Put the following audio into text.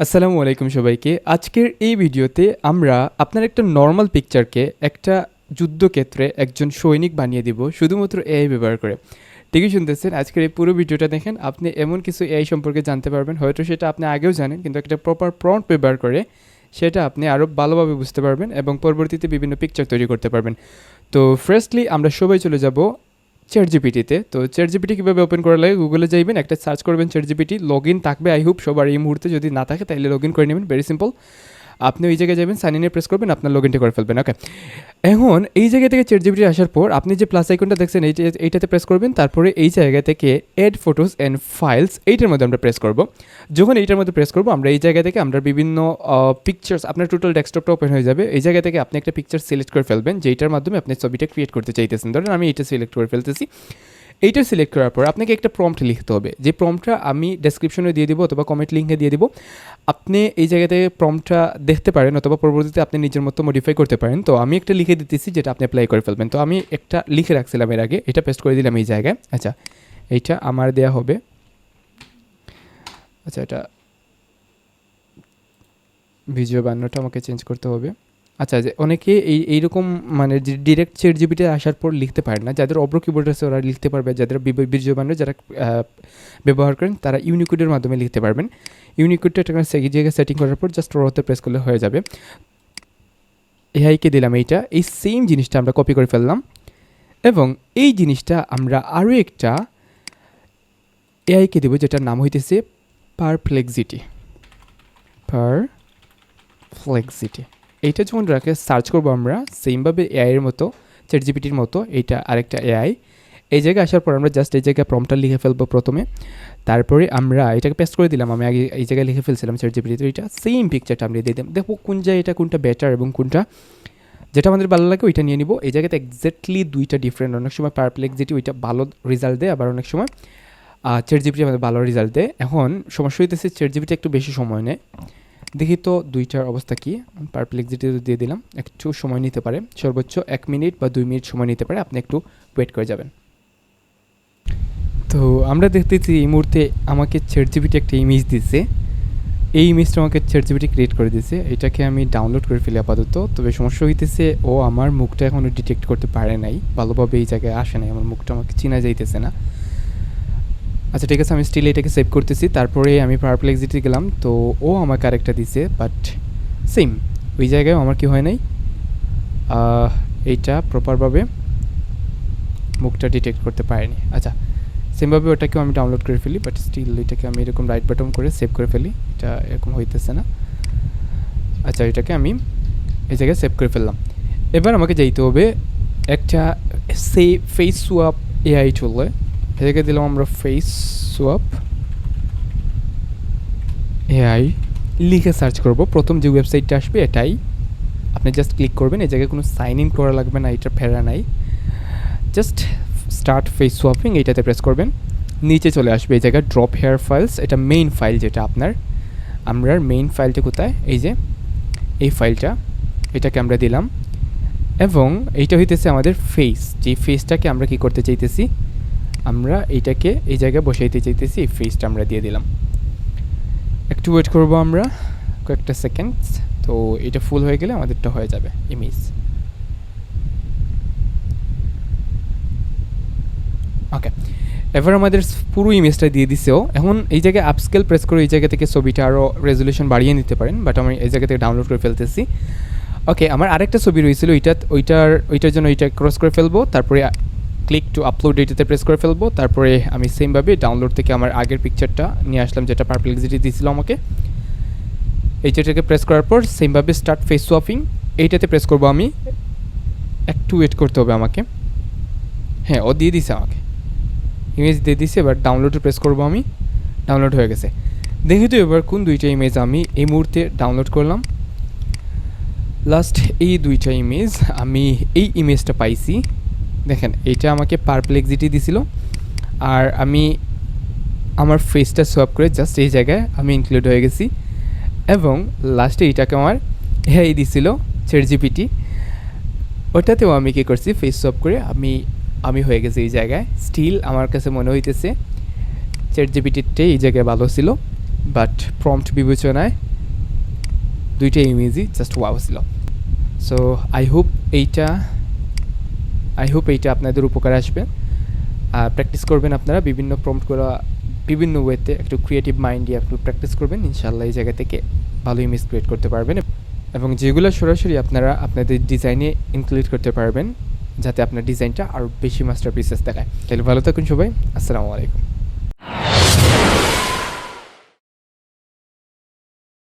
আসসালামু আলাইকুম সবাইকে। আজকের এই ভিডিওতে আমরা আপনার একটা নরমাল পিকচারকে একটা যুদ্ধক্ষেত্রে একজন সৈনিক বানিয়ে দিব শুধুমাত্র এআই ব্যবহার করে। ঠিকই শুনতেছেন, আজকের এই পুরো ভিডিওটা দেখেন, আপনি এমন কিছু এআই সম্পর্কে জানতে পারবেন, হয়তো সেটা আপনি আগেও জানেন, কিন্তু একটা প্রপার প্রম্পট ব্যবহার করে সেটা আপনি আরও ভালোভাবে বুঝতে পারবেন এবং পরবর্তীতে বিভিন্ন পিকচার তৈরি করতে পারবেন। তো ফার্স্টলি আমরা সবাই চলে যাব চ্যাটজিপিটিতে। তো চ্যাটজিপিটি কীভাবে ওপেন করা লাগে, গুগলে যাইবেন, একটা সার্চ করবেন চ্যাটজিপিটি, লগ ইন থাকবে আই হোপ সবার এই মুহূর্তে, যদি না থাকে তাহলে লগ ইন করে নেবেন, ভেরি সিম্পল। আপনি ওই জায়গায় যাবেন, সাইন ইনে প্রেস করবেন, আপনার লগ ইনটা করে ফেলবেন। ওকে, এখন এই জায়গা থেকে চ্যাটজিপিটি আসার পর আপনি যে প্লাস আইকনটা দেখছেন এইটাতে প্রেস করবেন, তারপরে এই জায়গা থেকে অ্যাড ফটোস অ্যান্ড ফাইলস এইটার মধ্যে আমরা প্রেস করব। যখন এইটার মধ্যে প্রেস করব, আমরা এই জায়গা থেকে আমরা বিভিন্ন পিকচার্স, আপনার টোটাল ডেস্কটপটা ওপেন হয়ে যাবে। এই জায়গা থেকে আপনি একটা পিকচার সিলেক্ট করে ফেলবেন যেইটার মাধ্যমে আপনি ছবিটা ক্রিয়েট করতে চাইতেছেন। ধরেন আমি এইটা সিলেক্ট করে ফেলতেছি। এইটা সিলেক্ট করার পর আপনাকে একটা প্রম্পট লিখতে হবে, যে প্রম্পটটা আমি ডেসক্রিপশনে দিয়ে দিব অথবা কমেন্ট লিঙ্কে দিয়ে দিব। আপনি এই জায়গাতে প্রম্পটটা দেখতে পারেন অথবা পরবর্তীতে আপনি নিজের মতো মডিফাই করতে পারেন। তো আমি একটা লিখে দিতেছি যেটা আপনি অ্যাপ্লাই করে ফেলবেন। তো আমি একটা লিখে রাখছিলাম এর আগে, এটা পেস্ট করে দিলাম এই জায়গায়। আচ্ছা, এইটা আমার দেয়া হবে। আচ্ছা, এটা ভিডিও বান্নটা আমাকে চেঞ্জ করতে হবে। আচ্ছা, যে অনেকে এইরকম মানে ডিরেক্ট চ্যাটজিপিটি আসার পর লিখতে পারে না, যাদের অব্র কিবোর্ড আছে ওরা লিখতে পারবে, যাদের ভিডিও বানানো যারা ব্যবহার করেন তারা ইউনিকোডের মাধ্যমে লিখতে পারবেন। ইউনিকোডটা একটা জায়গায় সেটিং করার পর জাস্ট ওতে প্রেস করলে হয়ে যাবে। এআইকে দিলাম এইটা, এই সেম জিনিসটা আমরা কপি করে ফেললাম এবং এই জিনিসটা আমরা আরও একটা এআইকে দেবো যেটার নাম হইতেছে পারপ্লেক্সিটি। এইটা যখন রাখে সার্চ করবো আমরা সেমভাবে এআইয়ের মতো, চ্যাটজিপিটির মতো, এইটা আরেকটা এআই। এই জায়গায় আসার পর আমরা জাস্ট এই জায়গায় প্রম্পটটা লিখে ফেলবো প্রথমে, তারপরে আমরা এটাকে পেস্ট করে দিলাম। আমি আগে এই জায়গায় লিখে ফেলছিলাম চ্যাটজিপিটিতে, এইটা সেম পিকচারটা আমরা দিয়ে দিলাম। দেখো কোন জায়গায় এটা কোনটা বেটার এবং কোনটা যেটা আমাদের ভালো লাগে ওইটা নিয়ে নিব। এই জায়গাতে এক্স্যাক্টলি দুইটা ডিফারেন্ট, অনেক সময় পারপ্লেক্সিটি ওইটা ভালো রেজাল্ট দেয়, আবার অনেক সময় চ্যাটজিপিটি আমাদের ভালো রেজাল্ট দেয়। এখন সমস্যা হইতেছে চ্যাটজিপিটি একটু বেশি সময় নেয়। দেখি তো দুইটার অবস্থা কি। পারপ্লেক্সিটি দিয়ে দিলাম, একটু সময় নিতে পারে, সর্বোচ্চ 1 মিনিট বা 2 মিনিট সময় নিতে পারে, আপনি একটু ওয়েট করে যাবেন। তো আমরা দেখতেছি এই মুহূর্তে আমাকে চ্যাটজিপিটি একটা ইমেজ দিচ্ছে। এই ইমেজটা আমাকে চ্যাটজিপিটি ক্রিয়েট করে দিয়েছে। এটাকে আমি ডাউনলোড করে ফেলি আপাতত। তবে সমস্যা হইতেছে ও আমার মুখটা এখনও ডিটেক্ট করতে পারে নাই, ভালোভাবে এই জায়গায় আসে নাই, আমার মুখটা আমাকে চেনা যাইতেছে না। আচ্ছা ঠিক আছে, আমি স্টিল এটাকে সেভ করতেছি। তারপরে আমি পারপ্লেক্সিটি গেলাম, তো ও আমাকে আরেকটা দিছে, বাট সেম ওই জায়গায় আমার কি হয় নাই, এইটা প্রপারভাবে মুখটা ডিটেক্ট করতে পারেনি। আচ্ছা, সেমভাবে ওটাকেও আমি ডাউনলোড করে ফেলি, বাট স্টিল এটাকে আমি এরকম রাইট বাটন করে সেভ করে ফেলি, এটা এরকম হইতেছে না। আচ্ছা, এটাকে আমি এই জায়গায় সেভ করে ফেললাম। এবার আমাকে যাইতে হবে একটা ফেস সোয়াপ এআই টুলে। এটাকে দিলাম আমরা ফেস সোয়াপ এআই, লিখে সার্চ করব। প্রথম যে ওয়েবসাইটটা আসবে এটাই, আপনি জাস্ট ক্লিক করবেন। এই জায়গায় কোনো সাইন ইন করা লাগবে না, এটা ফেরা নাই, জাস্ট স্টার্ট ফেস সোয়াপিং এইটাতে প্রেস করবেন। নিচে চলে আসবে এই জায়গায় ড্রপ হেয়ার ফাইলস, এটা মেইন ফাইল যেটা আপনার। আমরা মেইন ফাইলটা কোথায়, এই যে এই ফাইলটা, এটাকে আমরা দিলাম এবং এইটা হইতেছে আমাদের ফেস। যে ফেসটাকে আমরা কি করতে চাইতেছি, আমরা এইটাকে এই জায়গায় বসাইতে চাইতেছি, এই ফেসটা আমরা দিয়ে দিলাম। একটু ওয়েট করবো আমরা কয়েকটা সেকেন্ডস। তো এটা ফুল হয়ে গেলে আমাদেরটা হয়ে যাবে ইমেজ। ওকে, এবার আমাদের পুরো ইমেজটা দিয়ে দিছেও। এখন এই জায়গায় আপস্কেল প্রেস করে এই জায়গা থেকে ছবিটা আরও রেজলিউশন বাড়িয়ে নিতে পারেন, বাট আমি এই জায়গা থেকে ডাউনলোড করে ফেলতেছি। ওকে, আমার আরেকটা ছবি রয়েছিল, ওইটার জন্য এইটা ক্রস করে ফেলবো, তারপরে ক্লিক টু আপলোড এটাতে প্রেস করে ফেলবো। তারপরে আমি সেমভাবে ডাউনলোড থেকে আমার আগের পিকচারটা নিয়ে আসলাম যেটা পারপ্লেক্সিটি দিয়েছিল আমাকে। এইটাকে প্রেস করার পর সেমভাবে স্টার্ট ফেস সোয়াপিং এইটাতে প্রেস করবো আমি। একটু ওয়েট করতে হবে আমাকে। হ্যাঁ, ও দিয়ে দিছে আমাকে, ইমেজ দিয়ে দিছে। এবার ডাউনলোডে প্রেস করবো আমি, ডাউনলোড হয়ে গেছে। দেখি তো এবার কোন দুইটা ইমেজ আমি এই মুহূর্তে ডাউনলোড করলাম। লাস্ট এই দুইটা ইমেজ, আমি এই ইমেজটা পাইছি। দেখেন, এইটা আমাকে পারপ্লেক্সিটি দিছিল, আর আমি আমার ফেসটা সোয়াপ করে জাস্ট এই জায়গায় আমি ইনক্লুড হয়ে গেছি। এবং লাস্টে এইটাকে আমার এই দিছিল চ্যাটজিপিটি, ওটাতেও আমি কী করছি, ফেস সোয়াপ করে আমি হয়ে গেছি এই জায়গায়। স্টিল আমার কাছে মনে হইতেছে চ্যাটজিপিটিতে এই জায়গায় ভালো ছিল, বাট প্রম্পট বিবেচনায় দুইটা ইমেজই জাস্ট ওয়াও ছিল। সো আই হোপ এইটা আপনাদের উপকারে আসবে। প্র্যাকটিস করবেন আপনারা বিভিন্ন প্রম্পটগুলো বিভিন্ন ওয়েতে একটু ক্রিয়েটিভ মাইন্ড দিয়ে একটু প্র্যাকটিস করবেন, ইনশাআল্লাহ এই জায়গা থেকে ভালো ইমেজ ক্রিয়েট করতে পারবেন এবং যেগুলো সরাসরি আপনারা আপনাদের ডিজাইনে ইনক্লুড করতে পারবেন যাতে আপনার ডিজাইনটা আরও বেশি মাস্টারপিসেস দেখায়। তাহলে ভালো থাকুন সবাই, আসসালামু আলাইকুম।